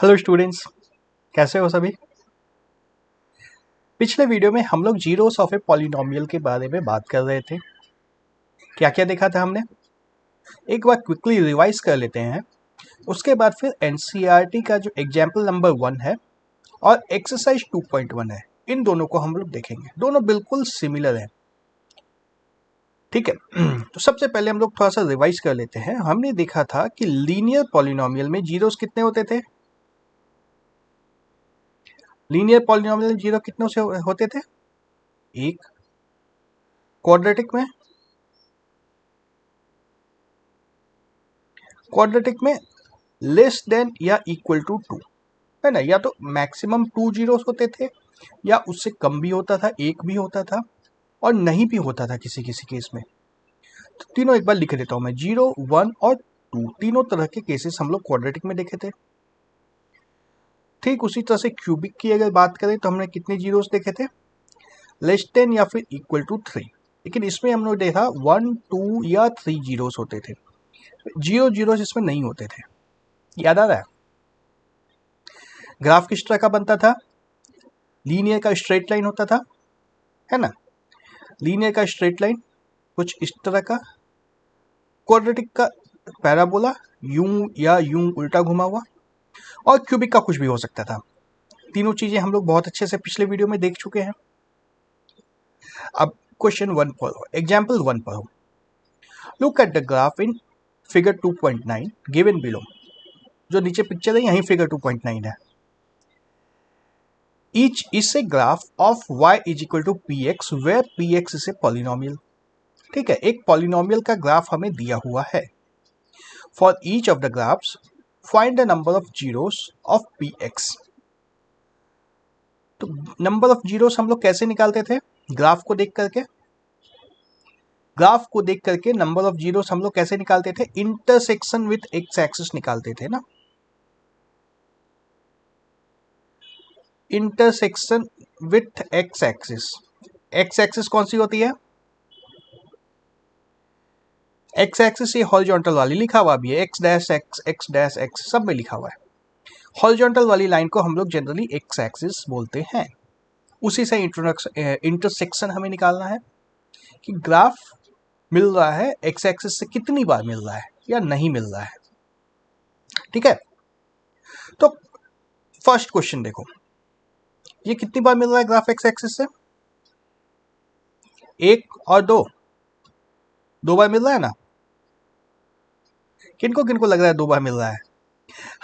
Hello students, कैसे हो सभी। पिछले वीडियो में हम लोग जीरोस ऑफ ए पॉलिनोमियल के बारे में बात कर रहे थे। क्या क्या देखा था हमने, एक बार क्विकली रिवाइज कर लेते हैं। उसके बाद फिर एनसीईआरटी का जो एग्जाम्पल नंबर 1 है और एक्सरसाइज 2.1 है, इन दोनों को हम लोग देखेंगे। दोनों बिल्कुल सिमिलर हैं, ठीक है। तो सबसे पहले हम लोग थोड़ा सा रिवाइज कर लेते हैं। हमने देखा था कि लीनियर पॉलिनोमियल में जीरोस कितने होते थे। लीनियर पॉलिनोमियल में जीरो कितने से होते थे? एक। क्वाड्रेटिक में लेस देन या इक्वल टू 2 है ना, या तो मैक्सिमम 2 जीरोस होते थे या उससे कम भी होता था, एक भी होता था और नहीं भी होता था किसी किसी केस में। तो तीनों एक बार लिख देता हूं मैं, 0, 1 और 2, तीनों तरह के केसेस हम लोग क्वाड्रेटिक में देखे थे। ठीक उसी तरह से क्यूबिक की अगर बात करें तो हमने कितने जीरोस देखे थे? लेस देन या फिर इक्वल टू 3। लेकिन इसमें हमने देखा 1, 2 या 3 जीरोस होते थे, जीरो जीरोस इसमें नहीं होते थे। याद आ रहा है? ग्राफ किस तरह का बनता था? लीनियर का स्ट्रेट लाइन होता था, है ना। लीनियर का स्ट्रेट लाइन कुछ इस तरह का, क्वाड्रेटिक का पैराबोला यूं या यूं उल्टा घुमा हुआ, और क्यूबिक का कुछ भी हो सकता था। तीनों चीजें हम लोग बहुत अच्छे से पिछले वीडियो में देख चुके हैं। अब क्वेश्चन 1 पर, एग्जाम्पल 1 पर हो। Look at the graph in figure 2.9 given below. जो नीचे पिक्चर है यही फिगर 2.9 है। Each is a graph of y is equal to P x where P x is a polynomial. ठीक है, एक पॉलिनोमियल का ग्राफ हमें दिया हुआ है। For each of the graphs find the number of zeros of p x. तो number of zeros हम लोग कैसे निकालते थे? ग्राफ को देख करके, नंबर ऑफ जीरोस हम लोग कैसे निकालते थे? इंटरसेक्शन विथ एक्स एक्सिस निकालते थे ना। Intersection with x axis, x axis कौन सी होती है? एक्स एक्सिस ये हॉरिजॉन्टल वाली, लिखा हुआ भी है एक्स डैश एक्स सब में लिखा हुआ है। हॉरिजॉन्टल वाली लाइन को हम लोग जनरली एक्स एक्सिस बोलते हैं। उसी से इंटरसेक्शन हमें निकालना है कि ग्राफ मिल रहा है एक्स एक्सिस से कितनी बार मिल रहा है या नहीं मिल रहा है। ठीक है, तो फर्स्ट क्वेश्चन देखो, ये कितनी बार मिल रहा है ग्राफ एक्स एक्सिस से? 1 और 2, 2 बार मिल रहा है ना। किनको किनको लग रहा है 2 बार मिल रहा है?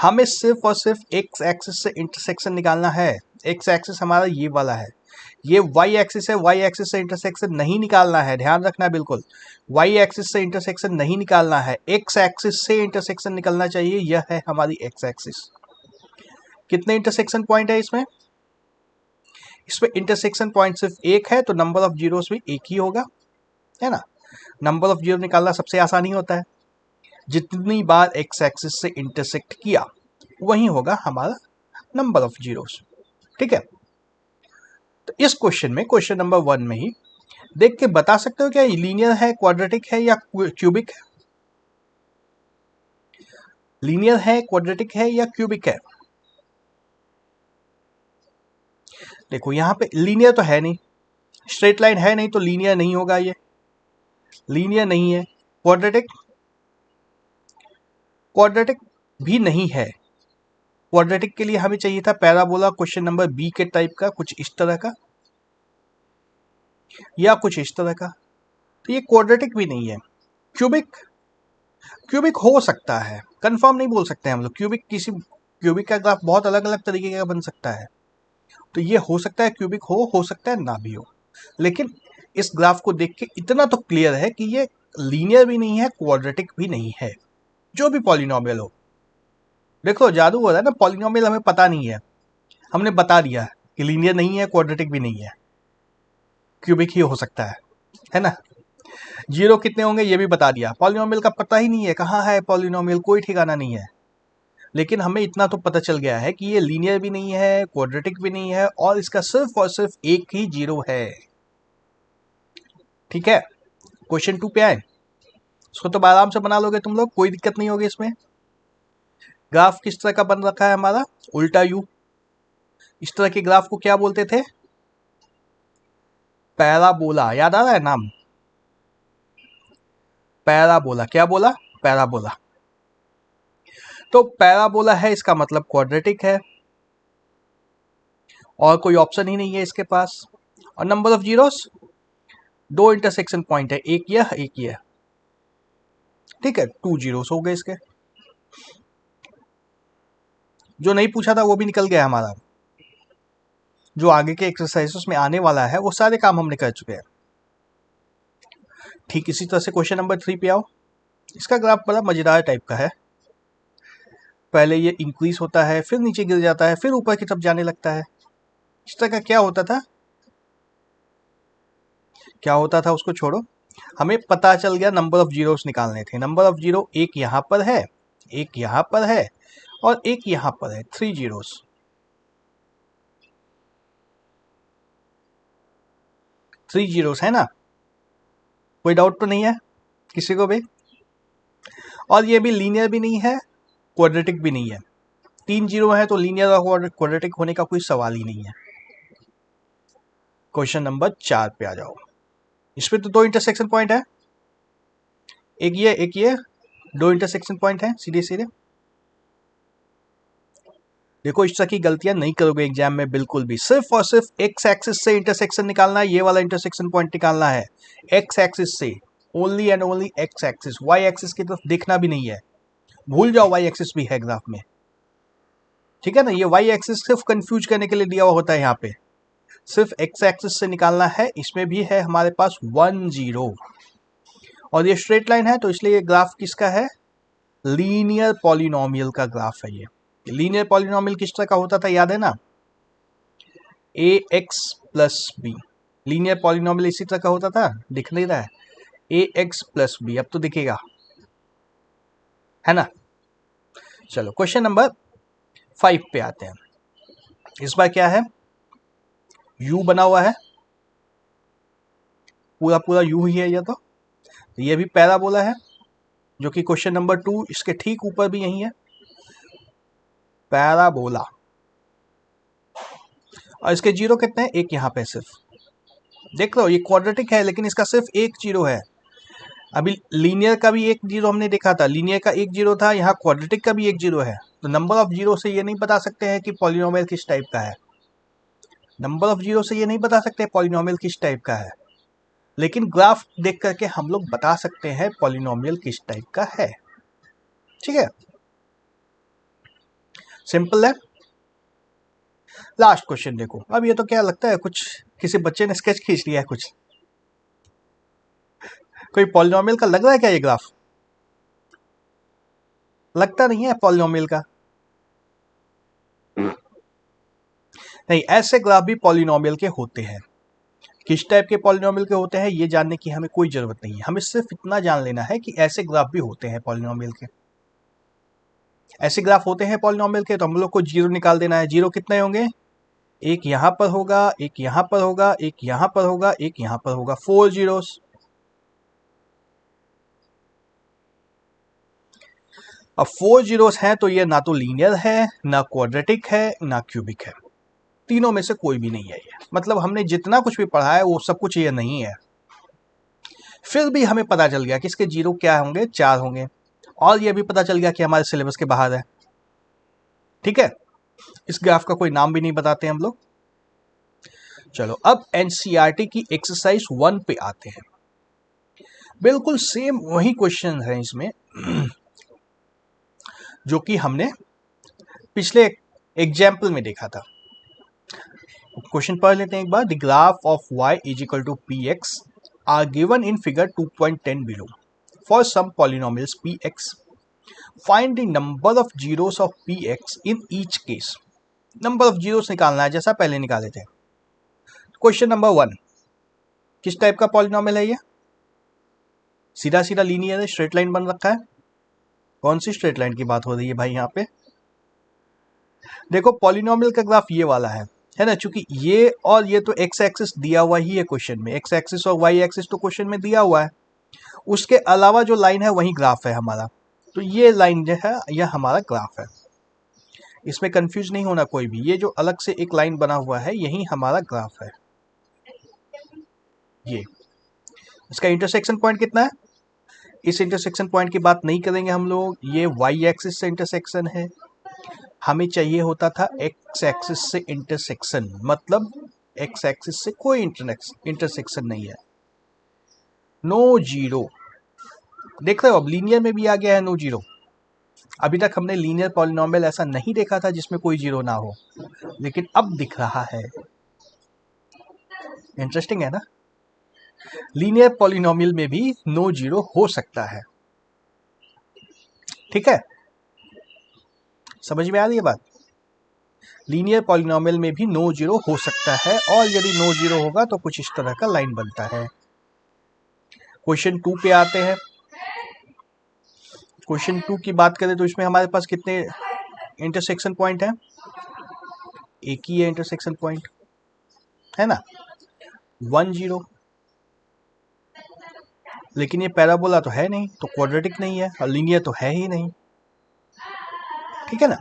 हमें सिर्फ और सिर्फ एक्स एक्सिस से इंटरसेक्शन निकालना है। एक्स एक्सिस हमारा ये वाला है, ये वाई एक्सिस है, वाई एक्सिस से इंटरसेक्शन नहीं निकालना है, ध्यान रखना है बिल्कुल। वाई एक्सिस से इंटरसेक्शन नहीं निकालना है, एक्स एक्सिस से इंटरसेक्शन निकलना चाहिए। यह है हमारी एक्स एक्सिस। कितने इंटरसेक्शन पॉइंट है इसमें? इसमें इंटरसेक्शन पॉइंट सिर्फ एक है, तो नंबर ऑफ जीरोस भी एक ही होगा, है ना। नंबर ऑफ जीरो निकालना सबसे आसानी होता है, जितनी बार एक्स एक्सिस से इंटरसेक्ट किया वही होगा हमारा नंबर ऑफ जीरोस। ठीक है, तो इस क्वेश्चन में, क्वेश्चन नंबर 1 में ही देख के बता सकते हो क्या ये लीनियर है, क्वाड्रेटिक है या क्यूबिक है? लीनियर है, क्वाड्रेटिक है या क्यूबिक है? देखो यहां पे लीनियर तो है नहीं, स्ट्रेट लाइन है नहीं, तो लीनियर नहीं होगा, ये लीनियर नहीं है। क्वाड्रेटिक, क्वाड्रेटिक भी नहीं है। क्वाड्रेटिक के लिए हमें चाहिए था पैराबोला क्वेश्चन नंबर बी के टाइप का, कुछ इस तरह का या कुछ इस तरह का, तो ये क्वाड्रेटिक भी नहीं है। क्यूबिक, क्यूबिक हो सकता है, कंफर्म नहीं बोल सकते हम लोग। क्यूबिक का ग्राफ बहुत अलग अलग तरीके का बन सकता है, तो ये हो सकता है क्यूबिक हो सकता है ना भी हो। लेकिन इस ग्राफ को देख के इतना तो क्लियर है कि ये लीनियर भी नहीं है, क्वाड्रेटिक भी नहीं है। जो भी पॉलिनोमियल हो, देखो जादू हो रहा है ना, पॉलिनोमियल हमें पता नहीं है, हमने बता दिया कि लीनियर नहीं है, क्वाड्रेटिक भी नहीं है, क्यूबिक ही हो सकता है ना। जीरो कितने होंगे ये भी बता दिया। पॉलिनोमियल का पता ही नहीं है, कहाँ है पॉलिनोमियल, कोई ठिकाना नहीं है। लेकिन हमें इतना तो पता चल गया है कि ये लीनियर भी नहीं है, क्वाड्रेटिक भी नहीं है, और इसका सिर्फ और सिर्फ एक ही जीरो है। ठीक है, क्वेश्चन 2 पे आए, इसको तो आराम से बना लोगे तुम लोग, कोई दिक्कत नहीं होगी इसमें। ग्राफ किस तरह का बन रखा है हमारा, उल्टा यू। इस तरह के ग्राफ को क्या बोलते थे, पैराबोला। याद आ रहा है नाम, पैराबोला। क्या बोला, पैराबोला। तो पैराबोला है, इसका मतलब क्वाड्रेटिक है, और कोई ऑप्शन ही नहीं है इसके पास। और नंबर ऑफ जीरोस, दो इंटरसेक्शन पॉइंट है, एक यह एक यह, ठीक है, 2 जीरोस हो गए इसके। जो नहीं पूछा था वो भी निकल गया हमारा। जो आगे के एक्सरसाइजेस में आने वाला है वो सारे काम हमने कर चुके हैं। ठीक इसी तरह से क्वेश्चन नंबर 3 पे आओ। इसका ग्राफ बड़ा मजेदार टाइप का है। पहले ये इंक्रीज होता है, फिर नीचे गिर जाता है, फिर ऊपर की तरफ जाने लगता है। इस तरह का क्या होता था, क्या होता था उसको छोड़ो, हमें पता चल गया नंबर ऑफ जीरोस निकालने थे। नंबर ऑफ जीरो एक यहां पर है, एक यहां पर है, और एक यहां पर है, 3 जीरोस। 3 जीरोस है ना, कोई डाउट तो नहीं है किसी को भी। और ये भी लीनियर भी नहीं है, क्वाड्रेटिक भी नहीं है। 3 जीरो है तो लीनियर और क्वाड्रेटिक होने का कोई सवाल ही नहीं है। क्वेश्चन नंबर 4 पे आ जाओ। इसमें तो दो इंटरसेक्शन पॉइंट है, एक ये, दो इंटरसेक्शन पॉइंट है सीधे सीधे। देखो इस तरह की गलतियां नहीं करोगे एग्जाम में बिल्कुल भी। सिर्फ और सिर्फ एक्स एक्सिस से इंटरसेक्शन निकालना है, ये वाला इंटरसेक्शन पॉइंट निकालना है एक्स एक्सिस से, only and only x axis. Y axis की तरफ देखना भी नहीं है, भूल जाओ वाई एक्सिस भी है ग्राफ में, ठीक है ना। ये वाई एक्सिस सिर्फ कंफ्यूज करने के लिए दिया हुआ होता है, यहाँ पे सिर्फ एक्स एक्सिस से निकालना है। इसमें भी है हमारे पास 1 जीरो, और ये स्ट्रेट लाइन है तो इसलिए ये ग्राफ किसका है, लीनियर पॉलिनोमियल का ग्राफ है ये। लीनियर पॉलिनोमियल किस तरह का होता था, याद है ना, A X plus B. Linear polynomial इसी तरह का होता था, दिख नहीं रहा है, ए एक्स प्लस बी। अब तो दिखेगा, है ना। चलो क्वेश्चन नंबर 5 पे आते हैं। इस बार क्या है, यू बना हुआ है, पूरा पूरा यू ही है ये तो ये भी पैराबोला है, जो कि क्वेश्चन नंबर 2 इसके ठीक ऊपर भी यही है, पैराबोला। और इसके जीरो कितने हैं, एक यहाँ पे सिर्फ, देख लो ये क्वाड्रेटिक है लेकिन इसका सिर्फ एक जीरो है। अभी लीनियर का भी एक जीरो हमने देखा था, लीनियर का एक जीरो था, यहाँ क्वाड्रेटिक का भी एक जीरो है। तो नंबर ऑफ जीरो से ये नहीं बता सकते हैं कि पॉलिनोमियल किस टाइप का है। नंबर ऑफ जीरो से ये नहीं बता सकते पॉलिनोमियल किस टाइप का है, लेकिन ग्राफ देख करके हम लोग बता सकते हैं पॉलिनोमियल किस टाइप का है, ठीक है, सिंपल है। लास्ट क्वेश्चन देखो। अब ये तो क्या लगता है, कुछ किसी बच्चे ने स्केच खींच लिया है कुछ, कोई पॉलिनोमियल का लग रहा है क्या ये ग्राफ, लगता नहीं है पॉलिनोमियल का। नहीं, ऐसे ग्राफ भी पॉलिनोमियल के होते हैं। किस टाइप के पॉलिनोमियल के होते हैं ये जानने की हमें कोई जरूरत नहीं है, हमें सिर्फ इतना जान लेना है कि ऐसे ग्राफ भी होते हैं पॉलिनोमियल के। ऐसे ग्राफ होते हैं पॉलिनोमियल के तो हम लोग को जीरो निकाल देना है। जीरो कितने होंगे, एक यहां पर होगा, एक यहां पर होगा, एक यहां पर होगा, एक यहां पर होगा, 4 जीरोस। अब 4 जीरोस हैं तो ये ना तो लीनियर है, ना क्वाड्रेटिक है, ना क्यूबिक है, तीनों में से कोई भी नहीं है ये। मतलब हमने जितना कुछ भी पढ़ा है वो सब कुछ ये नहीं है। फिर भी हमें पता चल गया कि इसके जीरो क्या होंगे, 4 होंगे, और ये भी पता चल गया कि हमारे सिलेबस के बाहर है, ठीक है। इस ग्राफ का कोई नाम भी नहीं बताते हम लोग। चलो अब एनसीईआरटी की एक्सरसाइज 1 पे आते हैं। बिल्कुल सेम वही क्वेश्चन है इसमें जो कि हमने पिछले एग्जाम्पल में देखा था। क्वेश्चन पढ़ लेते हैं एक बार। The graph of y is equal to P x are given in figure 2.10 below for some polynomials p x, find the number of zeros of p x in each case. Number of zeros निकालना है जैसा पहले निकाले थे। Question number 1, किस type का polynomial है ये, सीधा सीधा लीनियर है, स्ट्रेट लाइन बन रखा है। कौन सी स्ट्रेट लाइन की बात हो रही है भाई यहाँ पे, देखो पॉलिनोमियल का ग्राफ ये वाला है ना, चूंकि ये और ये तो एक्स एक्सिस दिया हुआ ही है क्वेश्चन में, एक्स एक्सिस और वाई एक्सिस तो क्वेश्चन में दिया हुआ है, उसके अलावा जो लाइन है वही ग्राफ है हमारा। तो ये लाइन जो है यह हमारा ग्राफ है। इसमें कंफ्यूज नहीं होना कोई भी। ये जो अलग से एक लाइन बना हुआ है यही हमारा ग्राफ है। ये इसका इंटरसेक्शन पॉइंट कितना है? इस इंटरसेक्शन पॉइंट की बात नहीं करेंगे हम लोग। ये वाई एक्सिस से इंटरसेक्शन है, हमें चाहिए होता था एक्स एक्सिस से इंटरसेक्शन, मतलब एक्स एक्सिस से कोई इंटरसेक्शन नहीं है। नो जीरो, देख रहे हो अब लीनियर में भी आ गया है नो जीरो। अभी तक हमने लीनियर पॉलिनॉमियल ऐसा नहीं देखा था जिसमें कोई जीरो ना हो, लेकिन अब दिख रहा है। इंटरेस्टिंग है ना? लीनियर पॉलिनॉमियल में भी नो जीरो हो सकता है। ठीक है, समझ में आ रही है बात? लीनियर पॉलिनॉमियल में भी नो जीरो हो सकता है, और यदि नो जीरो होगा तो कुछ इस तरह का लाइन बनता है। क्वेश्चन 2 पे आते हैं। क्वेश्चन 2 की बात करें तो इसमें हमारे पास कितने इंटरसेक्शन पॉइंट हैं? एक ही है इंटरसेक्शन पॉइंट, है ना, 1 0। लेकिन ये पैराबोला तो है नहीं, तो क्वाड्रेटिक नहीं है, और लीनियर तो है ही नहीं। ठीक है ना?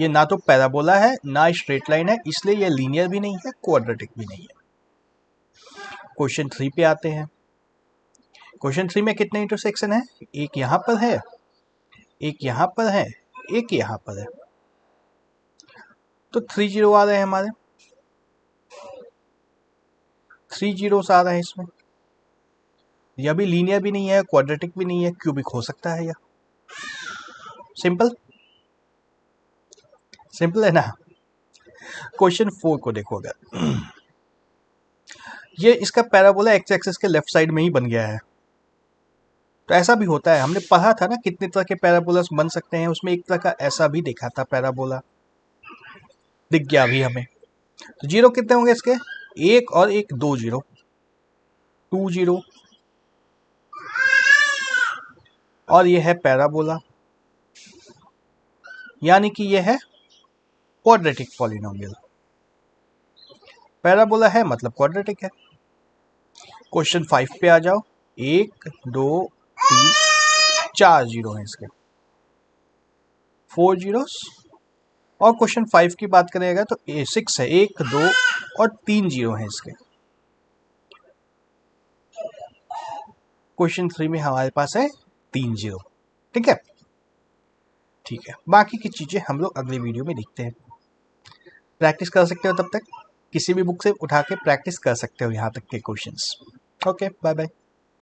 ये ना तो पैराबोला है ना स्ट्रेट लाइन है, इसलिए ये लीनियर भी नहीं है, क्वाड्रेटिक भी नहीं है। क्वेश्चन 3 पे आते हैं। क्वेश्चन 3 में कितने इंटरसेक्शन है? एक यहां पर है, एक यहां पर है, एक यहां पर है, तो 3 जीरो आ रहे हैं हमारे, 3 जीरोस आ रहे हैं इसमें। यह भी लीनियर भी नहीं है, क्वाड्रेटिक भी नहीं है, क्यूबिक हो सकता है यह। सिंपल, सिंपल है ना? क्वेश्चन 4 को देखो, अगर ये इसका पैराबोला एक्स एक्सिस के लेफ्ट साइड में ही बन गया है, तो ऐसा भी होता है। हमने पढ़ा था ना कितने तरह के पैराबोलास बन सकते हैं, उसमें एक तरह का ऐसा भी देखा था पैराबोला, दिख गया अभी हमें। तो जीरो कितने होंगे इसके? एक और एक, 2 जीरो, 2 जीरो। और ये है पैराबोला, यानी कि ये है क्वाड्रेटिक पॉलिनोमियल। पैराबोला है मतलब क्वाड्रेटिक है। क्वेश्चन 5 पे आ जाओ। 1 2 3 4 जीरो हैं इसके, 4 जीरोस। और क्वेश्चन 5 की बात करेगा तो 6 है, 1 2 और 3 जीरो हैं इसके। क्वेश्चन 3 में हमारे पास है 3 जीरो। ठीक है, ठीक है, बाकी की चीजें हम लोग अगली वीडियो में देखते हैं। प्रैक्टिस कर सकते हो, तब तक किसी भी बुक से उठा के प्रैक्टिस कर सकते हो यहाँ तक के क्वेश्चंस। Okay, bye bye.